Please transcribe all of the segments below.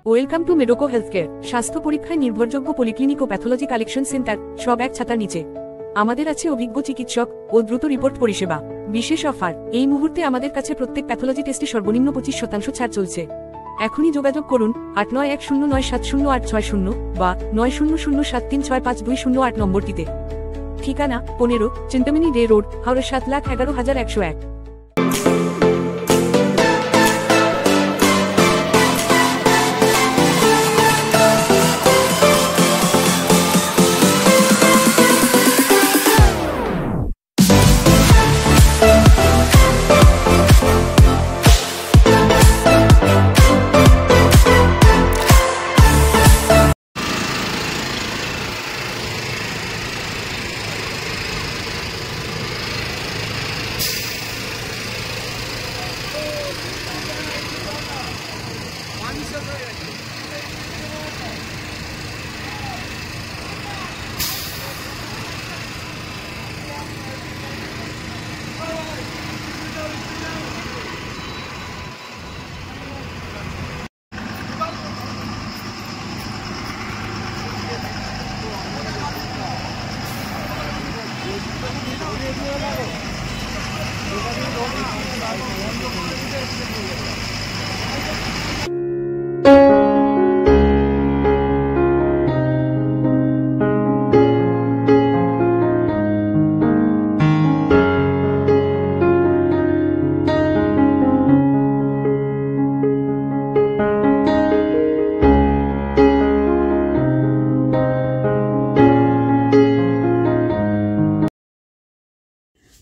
Welcome to মেডোকো healthcare. স্বাস্থ্য পরীক্ষায় নির্ভরযোগ্য পলিক্লিনিক ও প্যাথোলজি কালেকশন সেন্টার, সব এক ছাতার নিচে। আমাদের আছে অভিজ্ঞ চিকিৎসক ও দ্রুত রিপোর্ট পরিষেবা। বিশেষ অফার, এই মুহূর্তে আমাদের কাছে প্রত্যেক প্যাথোলজি টেস্টে সর্বনিম্ন 25% ছাড় চলছে। এখনই যোগাযোগ করুন 8910970860 বা 9007365208 নম্বরটিতে। ঠিকানা 15 চিন্তামণি ডে রোড, হাওড়া 7,11,101।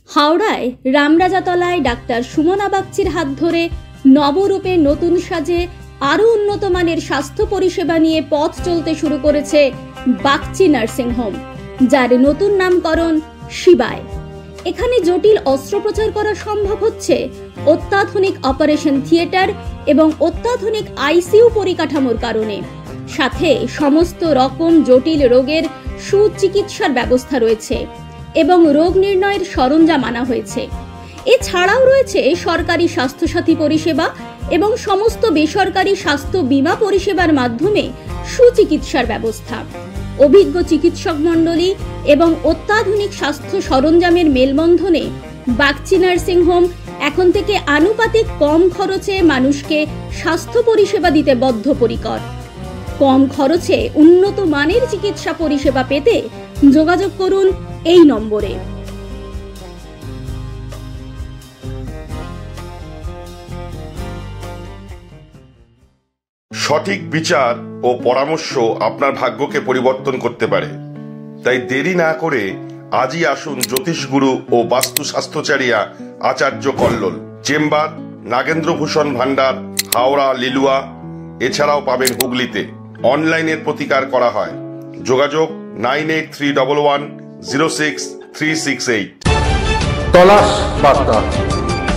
হাওড়ায় রামরাজাতলায় ডাক্তার সুমনা বাগচির হাত ধরে নবরূপে নতুন সাজে আরও উন্নত মানের স্বাস্থ্য পরিষেবা নিয়ে পথ চলতে শুরু করেছে বাগচি নার্সিং হোম, যার নতুন নামকরণ শিবায়। এখানে জটিল অস্ত্রোপচার করা সম্ভব হচ্ছে অত্যাধুনিক অপারেশন থিয়েটার এবং অত্যাধুনিক আইসিইউ পরিকাঠামোর কারণে। সাথে সমস্ত রকম জটিল রোগের সুচিকিৎসার ব্যবস্থা রয়েছে এবং রোগ নির্ণয়ের সরঞ্জাম আনা হয়েছে। এছাড়াও রয়েছে সরকারি স্বাস্থ্যসাথী পরিষেবা এবং সমস্ত বেসরকারি স্বাস্থ্য বীমা পরিষেবার মাধ্যমে সুচিকিৎসার ব্যবস্থা। অভিজ্ঞ চিকিৎসক মণ্ডলী এবং অত্যাধুনিক স্বাস্থ্য সরঞ্জামের মেলবন্ধনে বাগচি নার্সিং হোম এখন থেকে আনুপাতিক কম খরচে মানুষকে স্বাস্থ্য পরিষেবা দিতে বদ্ধপরিকর। কম খরচে উন্নত মানের চিকিৎসা পরিষেবা পেতে যোগাযোগ করুন এই নম্বরে। সঠিক বিচার ও পরামর্শ আপনার ভাগ্যকে পরিবর্তন করতে পারে। তাই দেরি না করে আজই আসুন জ্যোতিষগুরু ও বাস্তু স্বাস্থ্যচারিয়া আচার্য কল্লোল। চেম্বার নাগেন্দ্রভূষণ ভান্ডার, হাওড়া লিলুয়া। এছাড়াও পাবেন হুগলিতে। অনলাইনের প্রতিকার করা হয়। যোগাযোগ 9831106368। তলাশ বার্তা,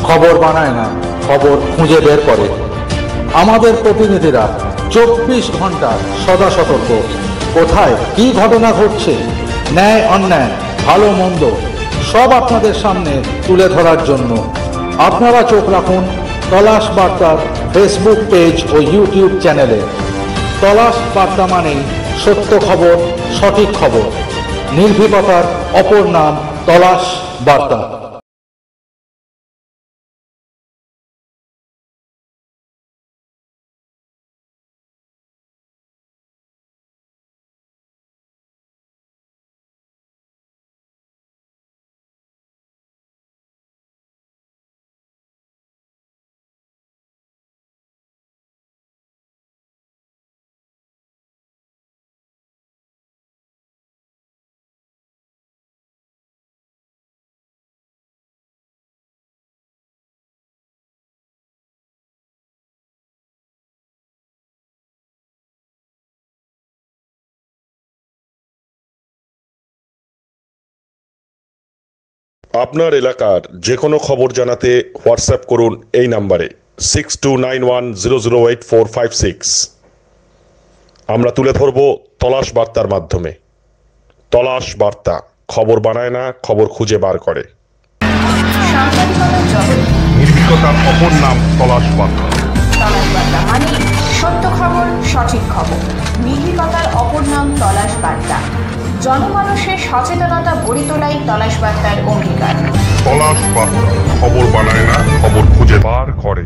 খবর বানায় না, খবর খুঁজে বের করে। আমাদের প্রতিনিধিরা 24 ঘন্টা সদা সতর্ক। কোথায় কি ঘটনা ঘটছে, ন্যায় অন্যায়, ভালো মন্দ সব আপনাদের সামনে তুলে ধরার জন্য আপনারা চোখ রাখুন তলাশ বার্তার ফেসবুক পেজ ও ইউটিউব চ্যানেলে। তলাশ বার্তা মানেই সত্য খবর, সঠিক খবর। নির্ভীকতার অপর নাম তলাশ বার্তা। আপনার এলাকার যে কোনো খবর জানাতে হোয়াটসঅ্যাপ করুন এই নাম্বারে 6291008456। আমরা তুলে ধরব তলাশ বার্তার মাধ্যমে। তলাশ বার্তা, খবর বানায় না, খবর খুঁজে বার করে। নির্ভীকতার অপর নাম তলাশ বার্তা। তলাশ বার্তা মানে সত্য খবর, সঠিক খবর। নির্ভীকতার অপর নাম তলাশ বার্তা। জনমানুষের সচেতনতা গড়ে তোলাই তলাশ বার্তার অঙ্গীকার। তলাশ বার্তা, খবর বানায় না, খবর খুঁজে বার করে।